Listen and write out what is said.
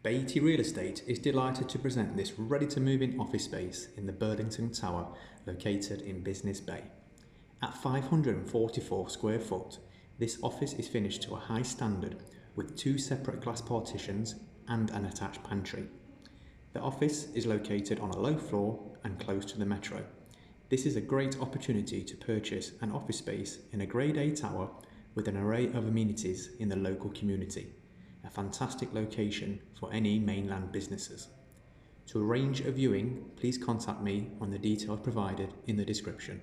Bayti Real Estate is delighted to present this ready-to-move-in office space in the Burlington Tower, located in Business Bay. At 544 square foot, this office is finished to a high standard with 2 separate glass partitions and an attached pantry. The office is located on a low floor and close to the metro. This is a great opportunity to purchase an office space in a Grade A tower with an array of amenities in the local community. A fantastic location for any mainland businesses. To arrange a viewing, please contact me on the details provided in the description.